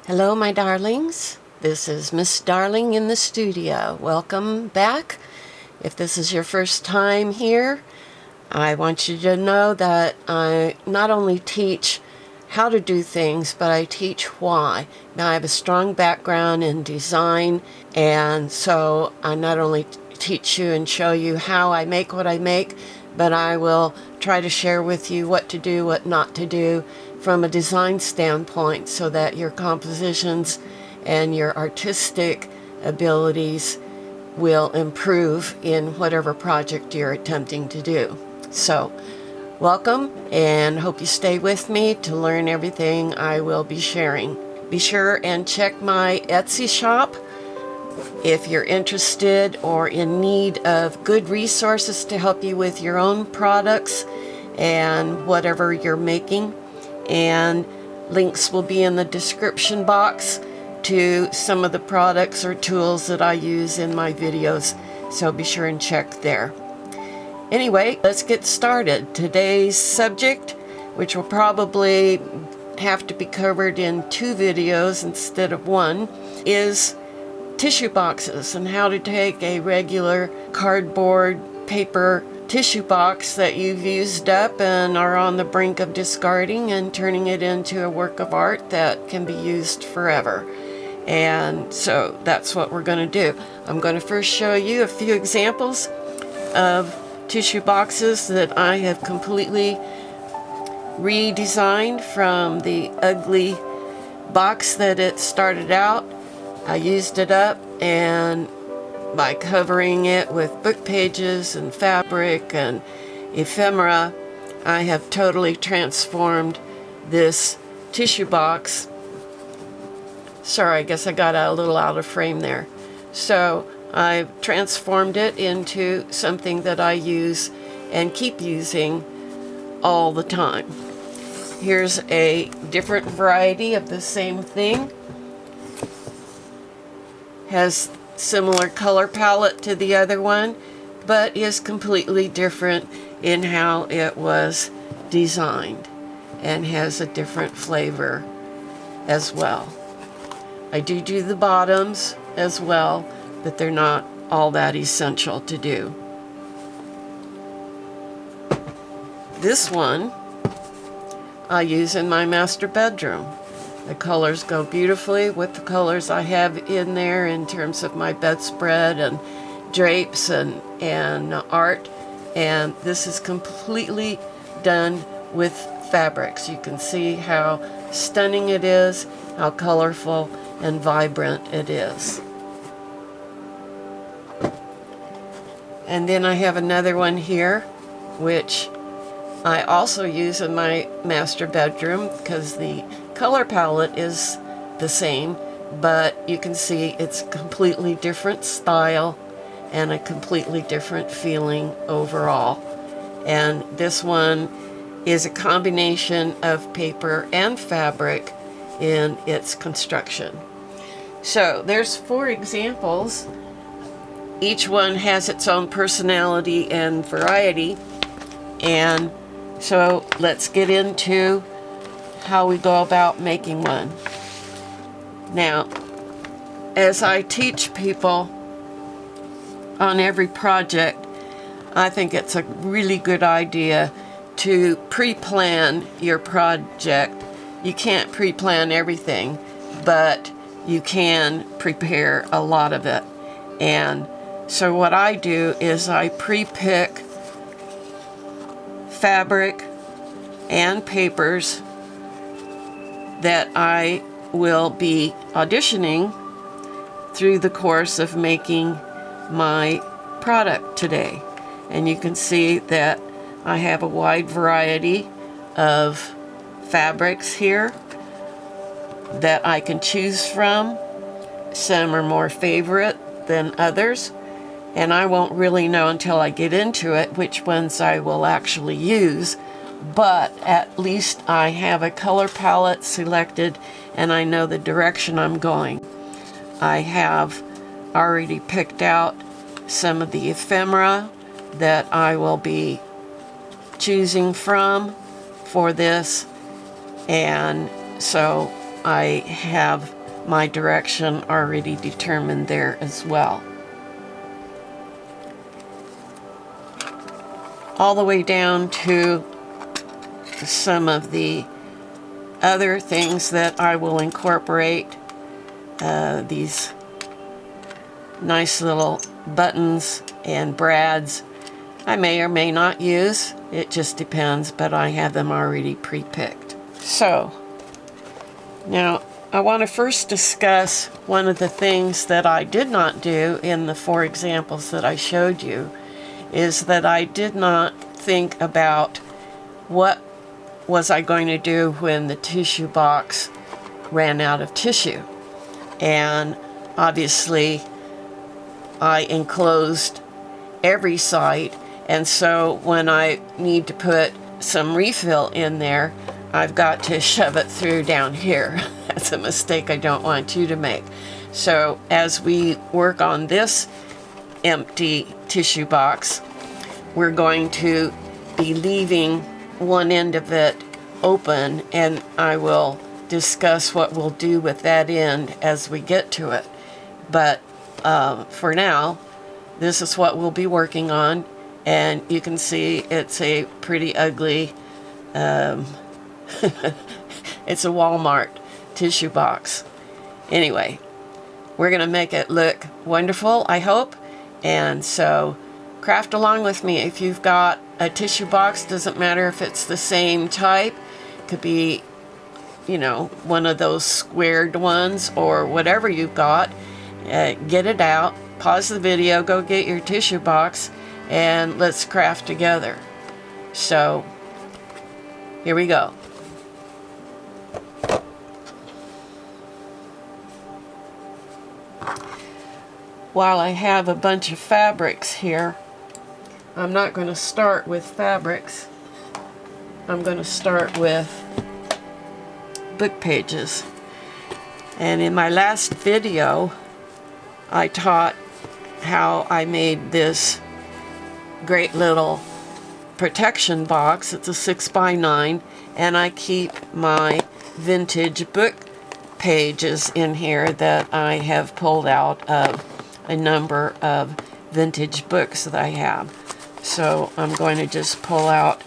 Hello, my darlings. This is Miss Darling in the studio. Welcome back. If this is your first time here, I want you to know that I not only teach how to do things, but I teach why. Now, I have a strong background in design, and so I not only teach you and show you how I make what I make, but I will try to share with you what to do, what not to do from a design standpoint so that your compositions and your artistic abilities will improve in whatever project you're attempting to do. So, welcome, and hope you stay with me to learn everything I will be sharing. Be sure and check my Etsy shop if you're interested or in need of good resources to help you with your own products and whatever you're making. And links will be in the description box to some of the products or tools that I use in my videos, so be sure and check there. Anyway, let's get started. Today's subject, which will probably have to be covered in 2 videos instead of 1, is tissue boxes and how to take a regular cardboard paper tissue box that you've used up and are on the brink of discarding and turning it into a work of art that can be used forever. And so that's what we're going to do. I'm going to first show you a few examples of tissue boxes that I have completely redesigned from the ugly box that it started out. I used it up, and by covering it with book pages and fabric and ephemera, I have totally transformed this tissue box. Sorry, I guess I got a little out of frame there. So I've transformed it into something that I use and keep using all the time. Here's a different variety of the same thing. Has similar color palette to the other one, but is completely different in how it was designed and has a different flavor as well. I do the bottoms as well, but they're not all that essential to do. This one I use in my master bedroom. The colors go beautifully with the colors I have in there in terms of my bedspread and drapes and art. And this is completely done with fabrics. You can see how stunning it is, how colorful and vibrant it is. And then I have another one here, which I also use in my master bedroom because the color palette is the same, but you can see it's a completely different style and a completely different feeling overall. And this one is a combination of paper and fabric in its construction. So there's 4 examples. Each one has its own personality and variety. And so let's get into how we go about making one. Now, as I teach people on every project, I think it's a really good idea to pre-plan your project. You can't pre-plan everything, but you can prepare a lot of it. And so what I do is I pre-pick fabric and papers that I will be auditioning through the course of making my product today. And you can see that I have a wide variety of fabrics here that I can choose from. Some are more favorite than others, and I won't really know until I get into it which ones I will actually use. But at least I have a color palette selected and I know the direction I'm going. I have already picked out some of the ephemera that I will be choosing from for this, and so I have my direction already determined there as well. All the way down to some of the other things that I will incorporate. These nice little buttons and brads I may or may not use. It just depends, but I have them already pre-picked. So now I want to first discuss one of the things that I did not do in the 4 examples that I showed you, is that I did not think about what was I going to do when the tissue box ran out of tissue. And obviously I enclosed every site, and so when I need to put some refill in there, I've got to shove it through down here. That's a mistake I don't want you to make. So as we work on this empty tissue box, we're going to be leaving one end of it open, and I will discuss what we'll do with that end as we get to it. But for now, this is what we'll be working on, and you can see it's a pretty ugly it's a Walmart tissue box. Anyway, we're gonna make it look wonderful, I hope, and so craft along with me. If you've got a tissue box, doesn't matter if it's the same type, could be, you know, one of those squared ones or whatever you've got. Get it out, pause the video, go get your tissue box, and let's craft together. So here we go. While I have a bunch of fabrics here, I'm not going to start with fabrics. I'm going to start with book pages. And in my last video, I taught how I made this great little protection box. It's a 6x9, and I keep my vintage book pages in here that I have pulled out of a number of vintage books that I have. So I'm going to just pull out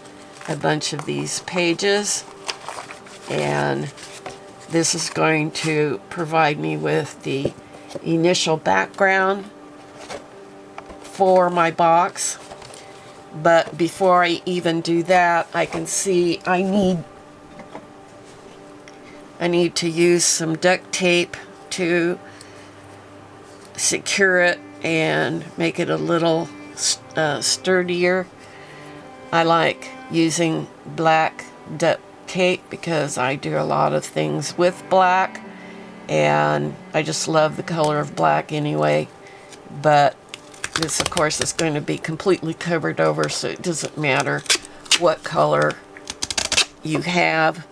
a bunch of these pages, and this is going to provide me with the initial background for my box. But before I even do that, I can see I need to use some duct tape to secure it and make it a little sturdier. I like using black duct tape because I do a lot of things with black, and I just love the color of black anyway. But this, of course, is going to be completely covered over, so it doesn't matter what color you have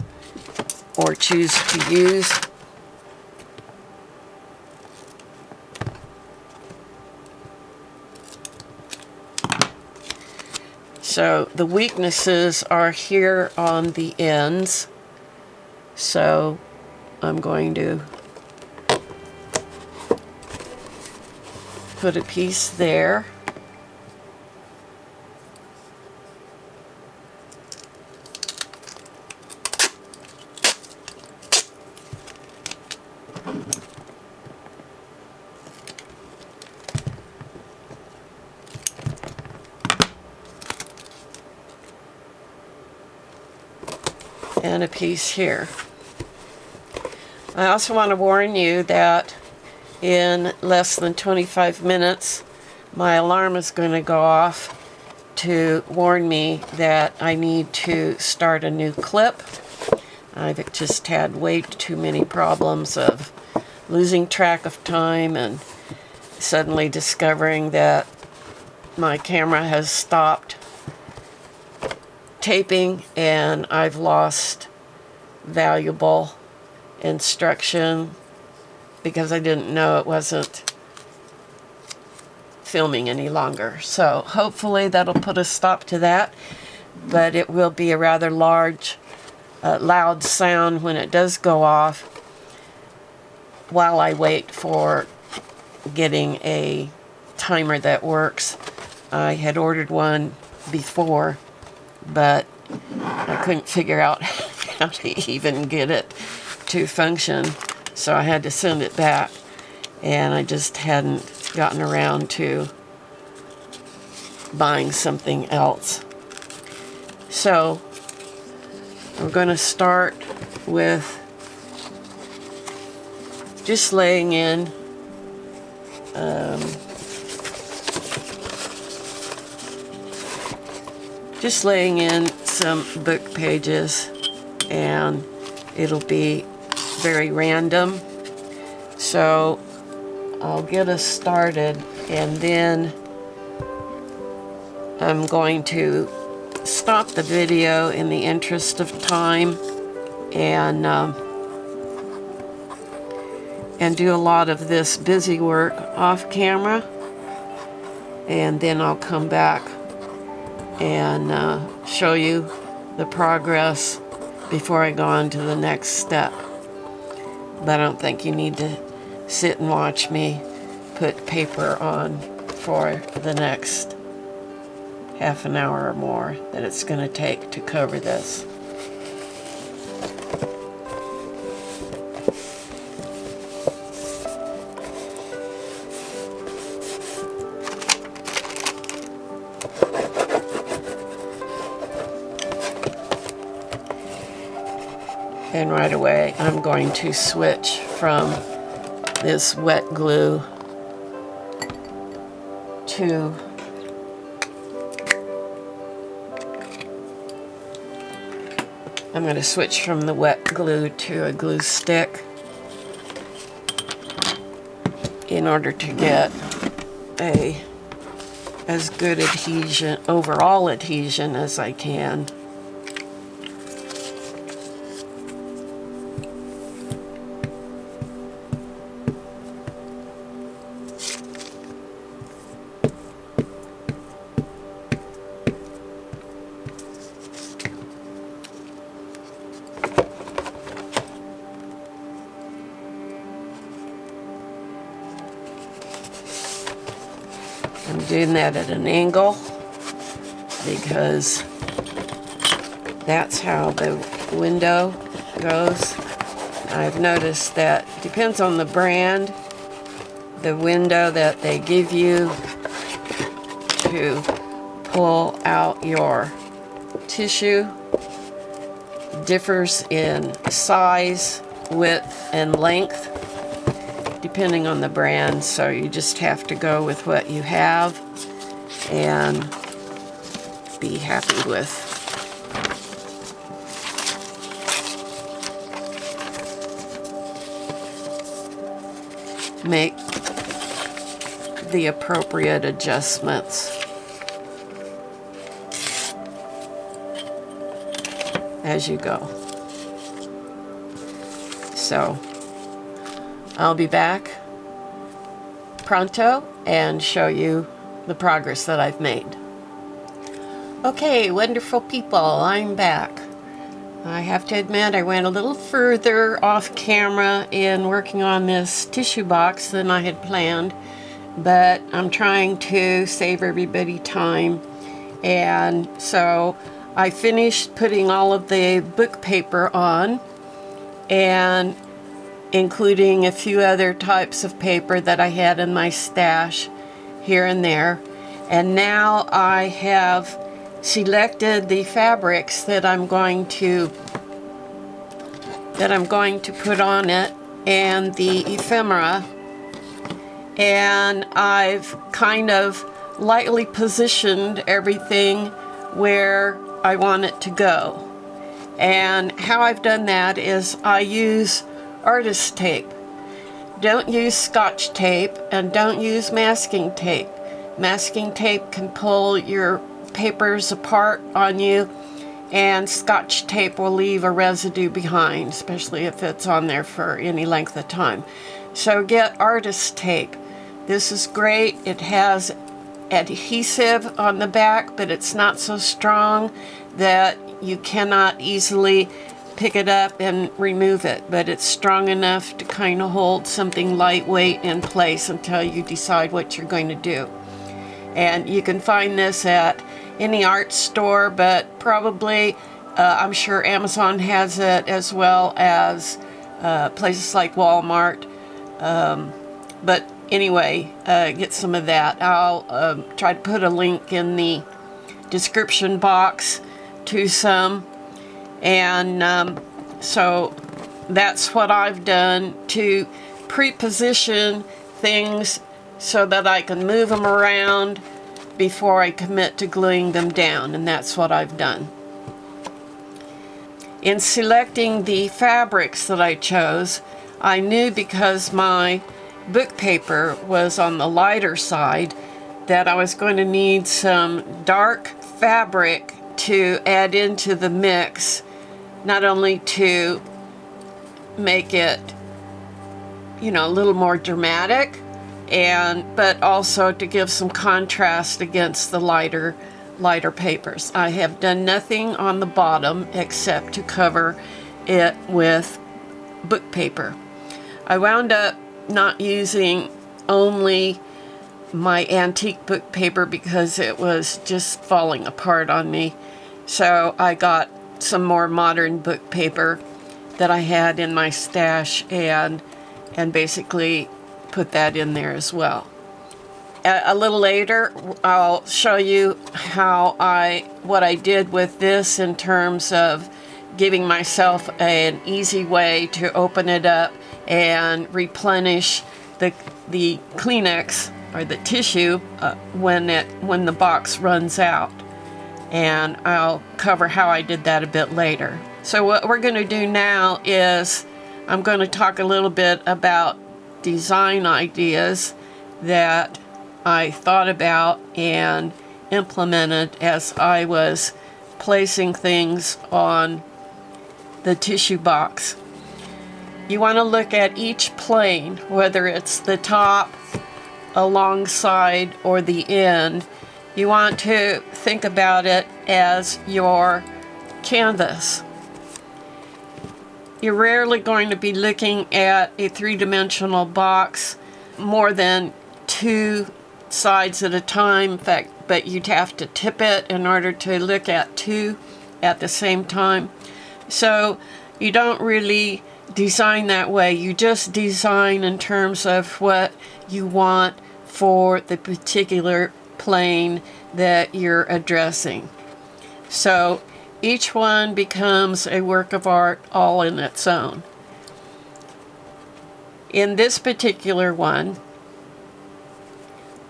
or choose to use. So the weaknesses are here on the ends, so I'm going to put a piece there. And a piece here. I also want to warn you that in less than 25 minutes my alarm is going to go off to warn me that I need to start a new clip. I've just had way too many problems of losing track of time and suddenly discovering that my camera has stopped taping and I've lost valuable instruction because I didn't know it wasn't filming any longer. So hopefully that'll put a stop to that, but it will be a rather large, loud sound when it does go off, while I wait for getting a timer that works. I had ordered one before, but I couldn't figure out how to even get it to function, so I had to send it back, and I just hadn't gotten around to buying something else. So we're going to start with just laying in some book pages, and it'll be very random. So I'll get us started, and then I'm going to stop the video in the interest of time and do a lot of this busy work off camera, and then I'll come back and show you the progress before I go on to the next step. But I don't think you need to sit and watch me put paper on for the next half an hour or more that it's going to take to cover this. And right away, I'm going to switch from this wet glue to I'm going to switch from the wet glue to a glue stick in order to get as good adhesion, overall adhesion as I can. I'm doing that at an angle because that's how the window goes. I've noticed that depends on the brand, the window that they give you to pull out your tissue differs in size, width, and length depending on the brand, so you just have to go with what you have and be happy with. Make the appropriate adjustments as you go. So I'll be back pronto and show you the progress that I've made. Okay, wonderful people, I'm back. I have to admit I went a little further off camera in working on this tissue box than I had planned, but I'm trying to save everybody time. And so I finished putting all of the book paper on, and including a few other types of paper that I had in my stash here and there. And now I have selected the fabrics that I'm going to put on it and the ephemera, and I've kind of lightly positioned everything where I want it to go. And how I've done that is I use artist tape. Don't use Scotch tape, and don't use masking tape. Masking tape can pull your papers apart on you, and Scotch tape will leave a residue behind, especially if it's on there for any length of time. So get artist tape. This is great. It has adhesive on the back, but it's not so strong that you cannot easily pick it up and remove it, but it's strong enough to kind of hold something lightweight in place until you decide what you're going to do. And you can find this at any art store, but probably I'm sure Amazon has it, as well as places like Walmart. But anyway, get some of that. I'll try to put a link in the description box to some. And so that's what I've done to pre-position things so that I can move them around before I commit to gluing them down, and that's what I've done. In selecting the fabrics that I chose, I knew, because my book paper was on the lighter side, that I was going to need some dark fabric to add into the mix, not only to make it, you know, a little more dramatic, but also to give some contrast against the lighter papers. I have done nothing on the bottom except to cover it with book paper. I wound up not using only my antique book paper because it was just falling apart on me. So I got some more modern book paper that I had in my stash and basically put that in there as well. A little later, I'll show you what I did with this in terms of giving myself an easy way to open it up and replenish the Kleenex or the tissue when the box runs out. And I'll cover how I did that a bit later. So what we're going to do now is I'm going to talk a little bit about design ideas that I thought about and implemented as I was placing things on the tissue box. You want to look at each plane, whether it's the top, alongside, or the end. You want to think about it as your canvas. You're rarely going to be looking at a three-dimensional box more than two sides at a time. In fact, but you'd have to tip it in order to look at two at the same time. So you don't really design that way. You just design in terms of what you want for the particular plane that you're addressing. So each one becomes a work of art all in its own. In this particular one,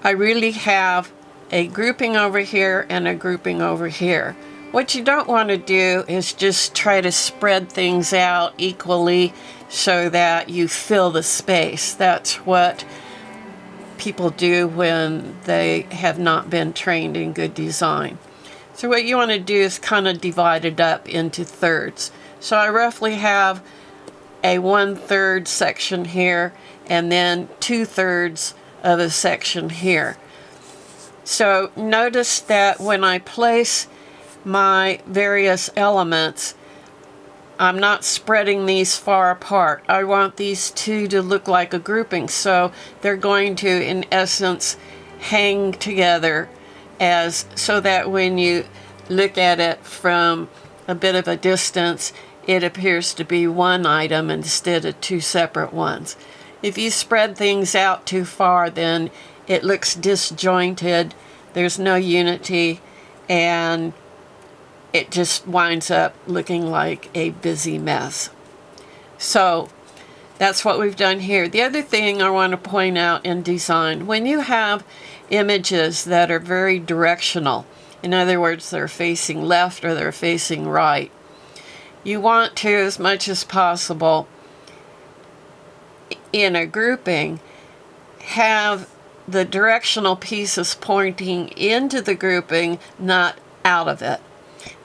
I really have a grouping over here and a grouping over here. What you don't want to do is just try to spread things out equally so that you fill the space. That's what people do when they have not been trained in good design. So what you want to do is kind of divide it up into thirds. So I roughly have a 1/3 section here and then 2/3 of a section here. So notice that when I place my various elements, I'm not spreading these far apart. I want these two to look like a grouping, so they're going to, in essence, hang together so that when you look at it from a bit of a distance, it appears to be one item instead of two separate ones. If you spread things out too far, then it looks disjointed, there's no unity, and it just winds up looking like a busy mess. So that's what we've done here. The other thing I want to point out in design, when you have images that are very directional, in other words, they're facing left or they're facing right, you want to, as much as possible, in a grouping, have the directional pieces pointing into the grouping, not out of it.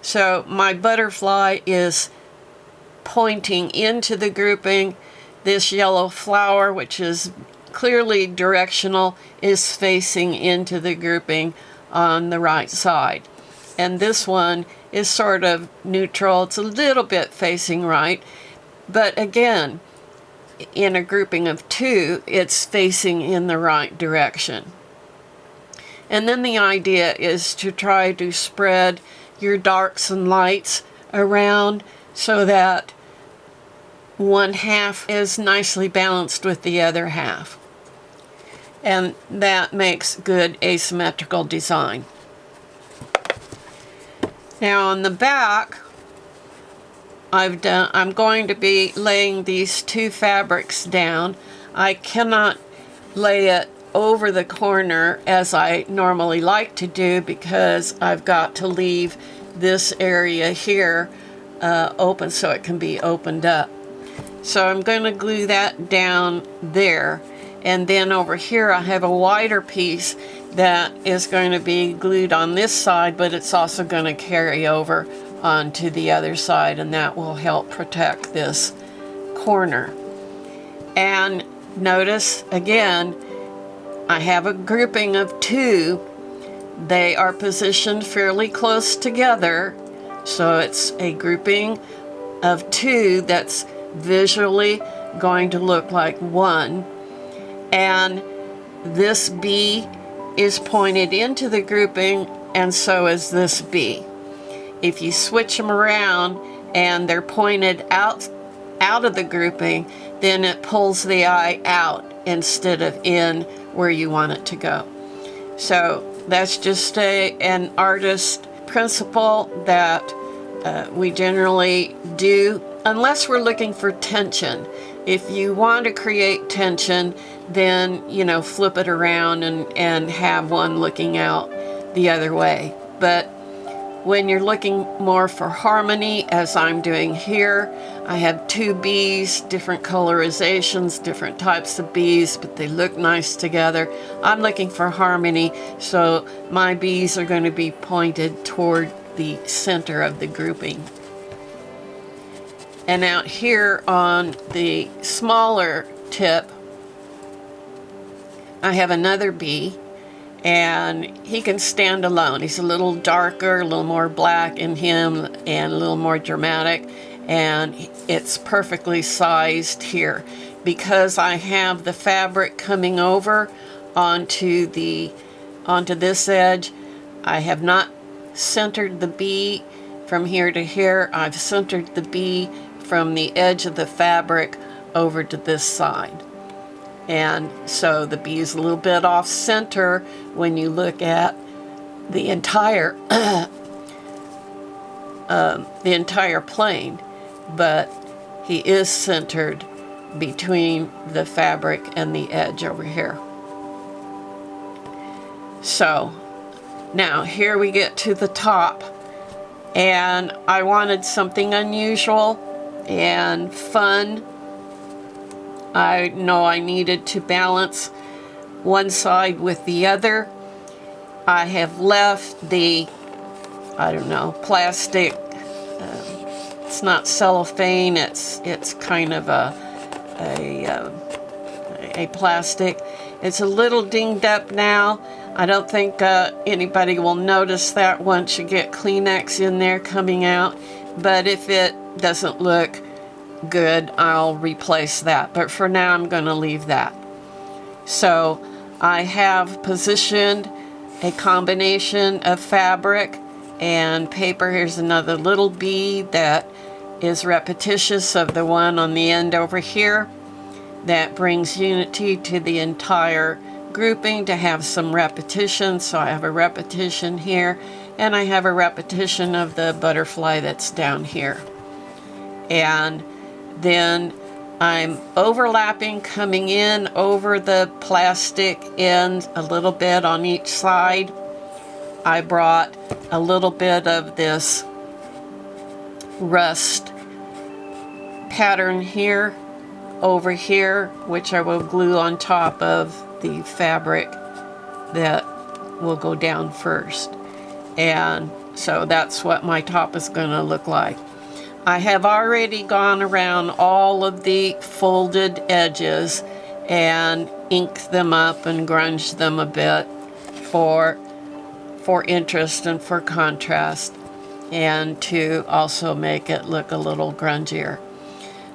So my butterfly is pointing into the grouping. This yellow flower, which is clearly directional, is facing into the grouping on the right side. And this one is sort of neutral. It's a little bit facing right, but again, in a grouping of 2, it's facing in the right direction. And then the idea is to try to spread your darks and lights around so that one half is nicely balanced with the other half. And that makes good asymmetrical design. Now on the back, I'm going to be laying these 2 fabrics down. I cannot lay it over the corner as I normally like to do because I've got to leave this area here open so it can be opened up. So I'm going to glue that down there, and then over here I have a wider piece that is going to be glued on this side, but it's also going to carry over onto the other side, and that will help protect this corner. And notice again, I have a grouping of 2. They are positioned fairly close together, so it's a grouping of 2 that's visually going to look like 1. And this B is pointed into the grouping, and so is this B. If you switch them around and they're pointed out of the grouping, then it pulls the eye out instead of in where you want it to go. So that's just an artist principle that we generally do, unless we're looking for tension. If you want to create tension, then, you know, flip it around and have one looking out the other way. But when you're looking more for harmony, as I'm doing here, I have 2 bees, different colorizations, different types of bees, but they look nice together. I'm looking for harmony, so my bees are going to be pointed toward the center of the grouping. And out here on the smaller tip, I have another bee, and he can stand alone. He's a little darker, a little more black in him, and a little more dramatic, and it's perfectly sized here. Because I have the fabric coming over onto this edge, I have not centered the bee from here to here. I've centered the bee from the edge of the fabric over to this side. And so the bee is a little bit off center when you look at the entire plane, but he is centered between the fabric and the edge over here. So now here we get to the top, and I wanted something unusual and fun. I know I needed to balance one side with the other. I have left the, I don't know, plastic, it's not cellophane, it's kind of a plastic. It's a little dinged up now. I don't think anybody will notice that once you get Kleenex in there coming out, but if it doesn't look good, I'll replace that. But for now, I'm going to leave that. So I have positioned a combination of fabric and paper. Here's another little bead that is repetitious of the one on the end over here. That brings unity to the entire grouping to have some repetition. So I have a repetition here, and I have a repetition of the butterfly that's down here. And then I'm overlapping, coming in over the plastic end a little bit on each side. I brought a little bit of this rust pattern here over here, which I will glue on top of the fabric that will go down first. And so that's what my top is going to look like. I have already gone around all of the folded edges and inked them up and grunged them a bit for interest and for contrast. and to also make it look a little grungier.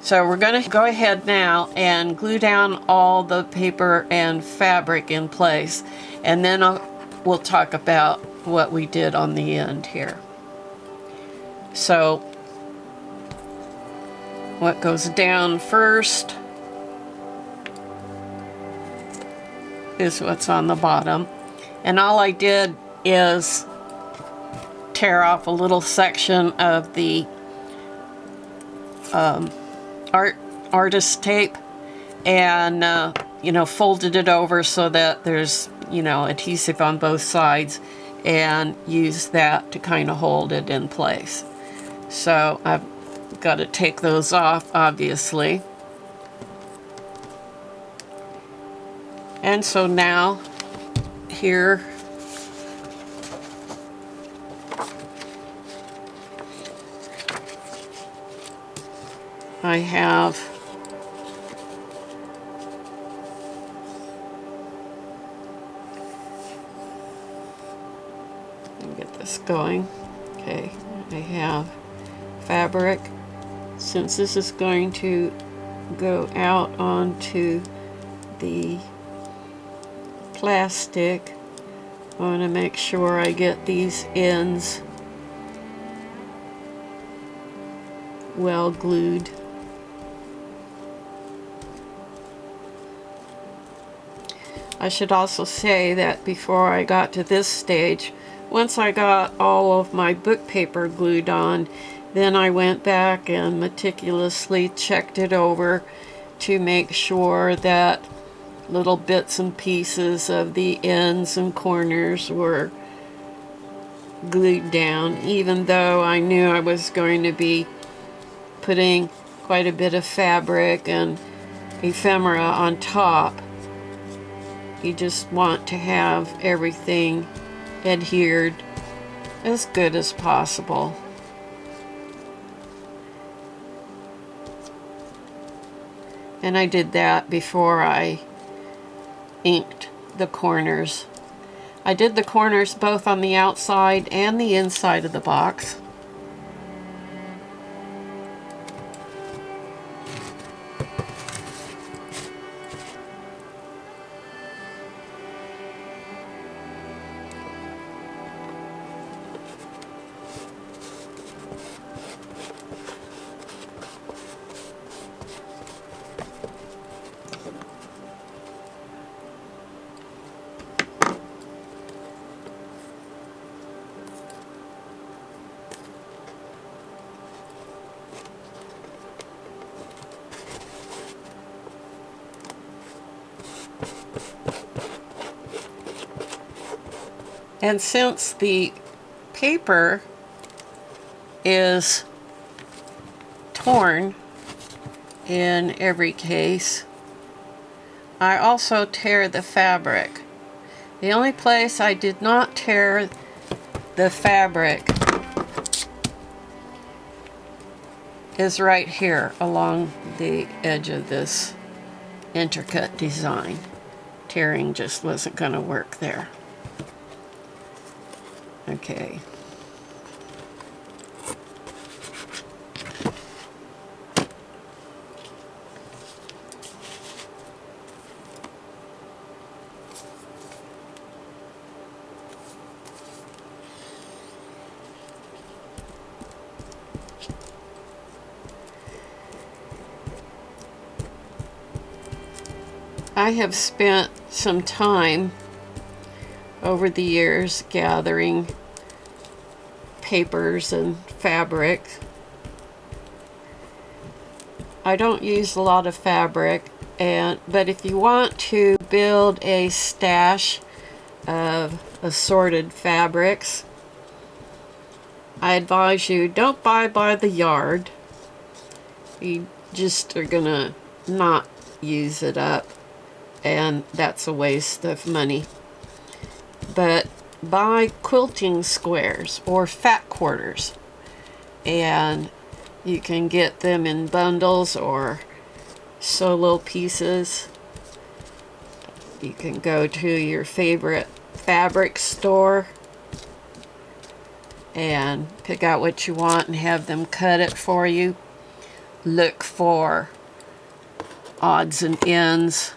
So we're going to go ahead now and glue down all the paper and fabric in place, and then we'll talk about what we did on the end here. So what goes down first is what's on the bottom, and all I did is tear off a little section of the artist tape and you know, folded it over so that there's, you know, adhesive on both sides, and use that to kind of hold it in place. So I've got to take those off, obviously. And so now here I have get this going. Okay, I have fabric. Since this is going to go out onto the plastic, I want to make sure I get these ends well glued. I should also say that before I got to this stage, once I got all of my book paper glued on, then I went back and meticulously checked it over to make sure that little bits and pieces of the ends and corners were glued down, even though I knew I was going to be putting quite a bit of fabric and ephemera on top. You just want to have everything adhered as good as possible. And I did that before I inked the corners. I did the corners both on the outside and the inside of the box. And since the paper is torn in every case, I also tear the fabric. The only place I did not tear the fabric is right here along the edge of this intricate design. Tearing just wasn't going to work there. Okay. I have spent some time over the years gathering papers and fabric. I don't use a lot of fabric, but if you want to build a stash of assorted fabrics, I advise you don't buy by the yard. You just are gonna not use it up, and that's a waste of money. But buy quilting squares or fat quarters, and you can get them in bundles or solo pieces. You can go to your favorite fabric store and pick out what you want and have them cut it for you. Look for odds and ends,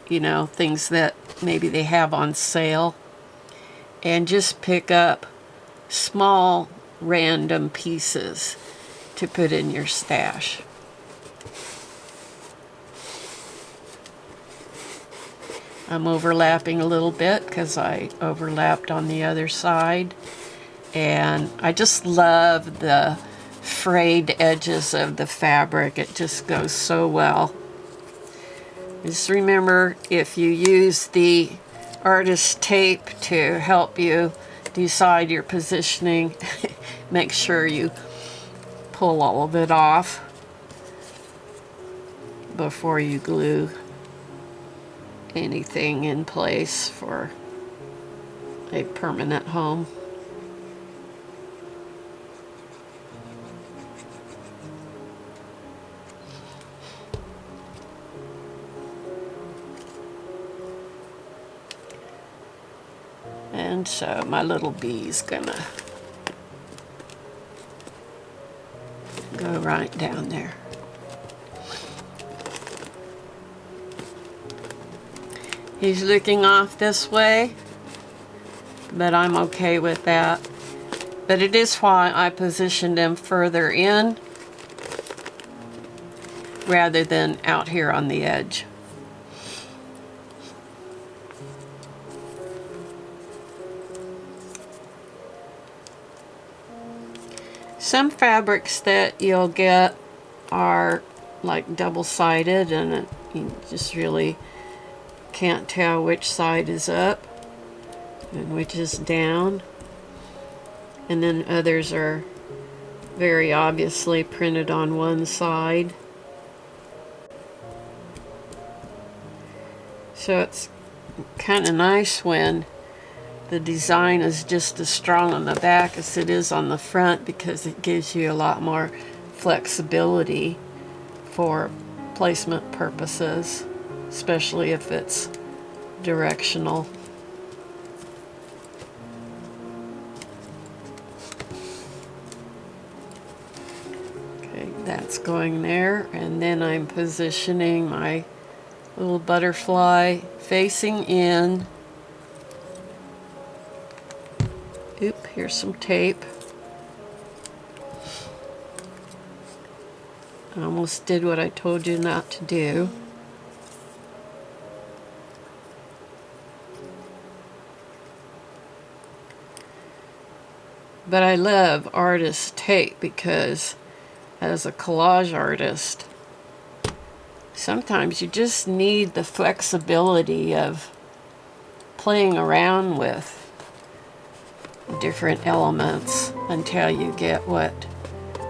you know, things that maybe they have on sale, and just pick up small random pieces to put in your stash. I'm overlapping a little bit because I overlapped on the other side, and I just love the frayed edges of the fabric. It just goes so well. Just remember, if you use the artist tape to help you decide your positioning, make sure you pull all of it off before you glue anything in place for a permanent home. And so my little bee's gonna go right down there. He's looking off this way, but I'm okay with that. But it is why I positioned him further in rather than out here on the edge. Some fabrics that you'll get are like double-sided, and you just really can't tell which side is up and which is down. And then others are very obviously printed on one side. So it's kind of nice when the design is just as strong on the back as it is on the front, because it gives you a lot more flexibility for placement purposes, especially if it's directional. Okay, that's going there, and then I'm positioning my little butterfly facing in. Oop, here's some tape. I almost did what I told you not to do. But I love artist tape because as a collage artist, sometimes you just need the flexibility of playing around with different elements until you get what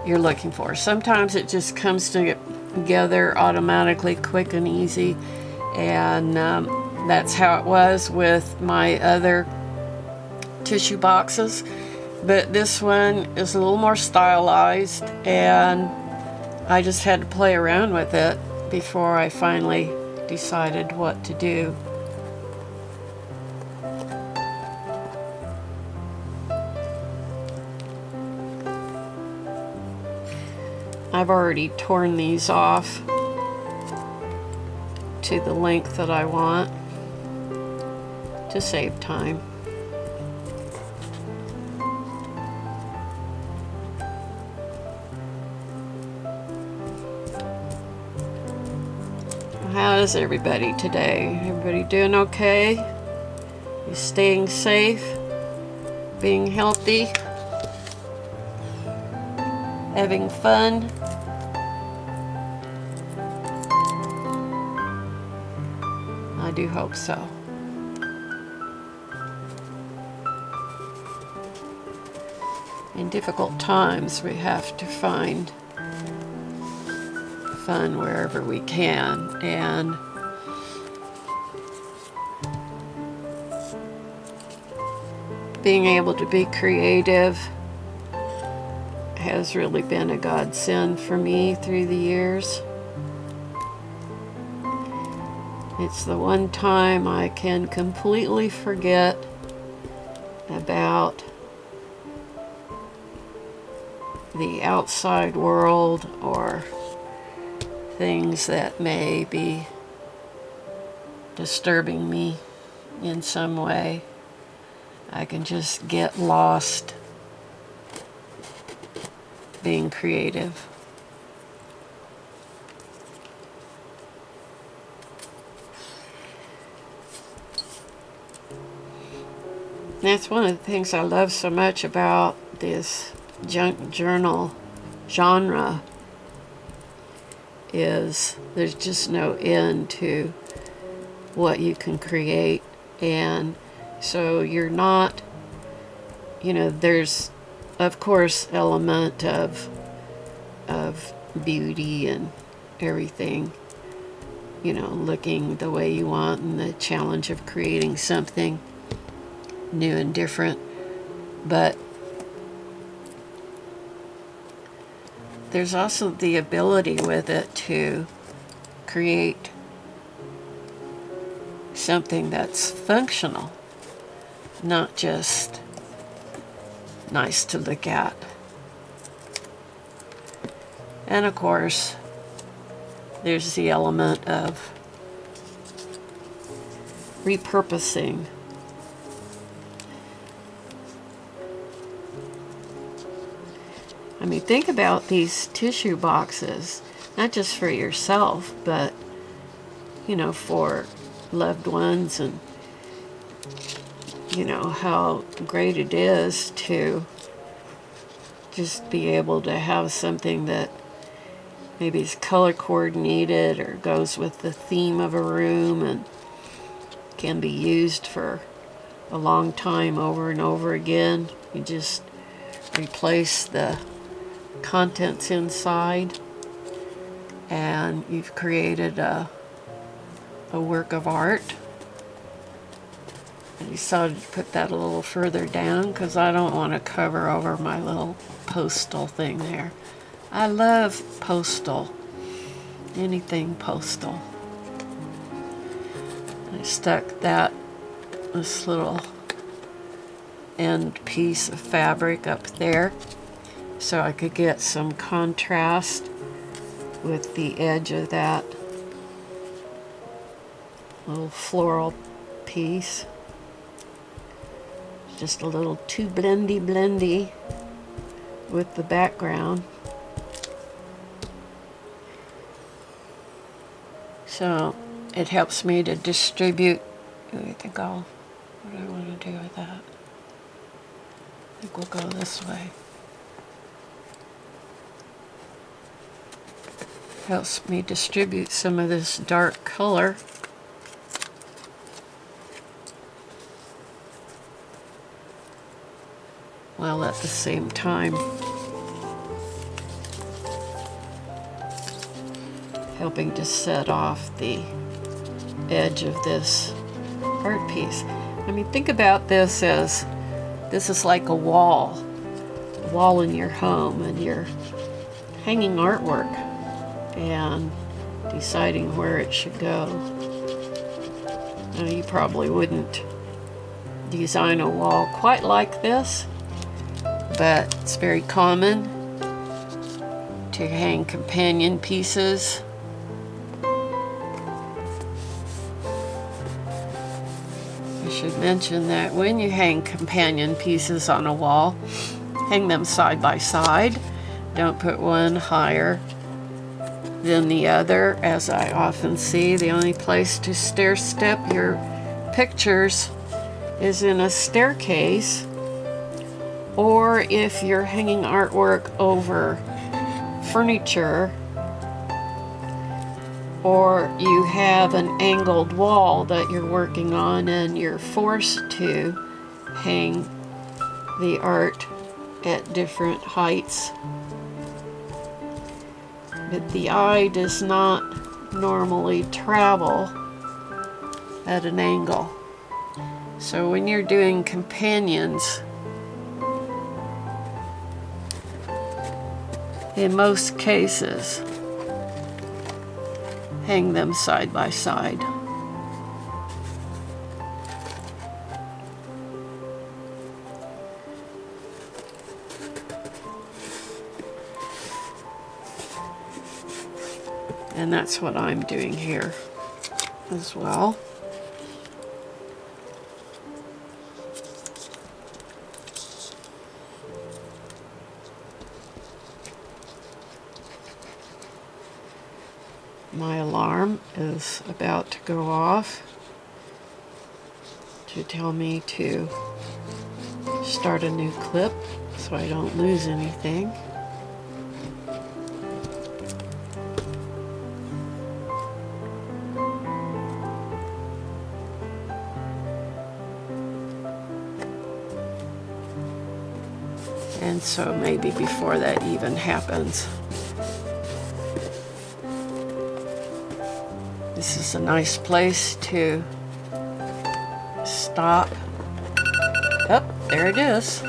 you're looking for. Sometimes it just comes together automatically, quick and easy, and that's how it was with my other tissue boxes. But this one is a little more stylized, and I just had to play around with it before I finally decided what to do. I've already torn these off to the length that I want to save time. How's everybody today? Everybody doing okay? You staying safe? Being healthy? Having fun? I do hope so. In difficult times, we have to find fun wherever we can, and being able to be creative has really been a godsend for me through the years. It's the one time I can completely forget about the outside world or things that may be disturbing me in some way. I can just get lost being creative. That's one of the things I love so much about this junk journal genre, is there's just no end to what you can create. And so you're not, there's of course element of beauty and everything, looking the way you want, and the challenge of creating something new and different. But there's also the ability with it to create something that's functional, not just nice to look at. And of course, there's the element of repurposing. I mean, think about these tissue boxes, not just for yourself, but, for loved ones, and, how great it is to just be able to have something that maybe is color coordinated or goes with the theme of a room and can be used for a long time over and over again. You just replace the contents inside and you've created a work of art. I decided to put that a little further down because I don't want to cover over my little postal thing there. I love postal, anything postal. I stuck this little end piece of fabric up there so I could get some contrast with the edge of that little floral piece. Just a little too blendy with the background. So it helps me to distribute. What do I want to do with that? I think we'll go this way. Helps me distribute some of this dark color. While at the same time helping to set off the edge of this art piece. I mean, think about this as this is like a wall in your home, and you're hanging artwork and deciding where it should go. Now, you probably wouldn't design a wall quite like this, but it's very common to hang companion pieces. I should mention that when you hang companion pieces on a wall, hang them side by side. Don't put one higher than the other. As I often see, the only place to stair step your pictures is in a staircase, or if you're hanging artwork over furniture, or you have an angled wall that you're working on and you're forced to hang the art at different heights. But the eye does not normally travel at an angle. So when you're doing companions, in most cases, hang them side by side. And that's what I'm doing here as well. My alarm is about to go off to tell me to start a new clip so I don't lose anything. And so maybe before that even happens, this is a nice place to stop. Oh, there it is.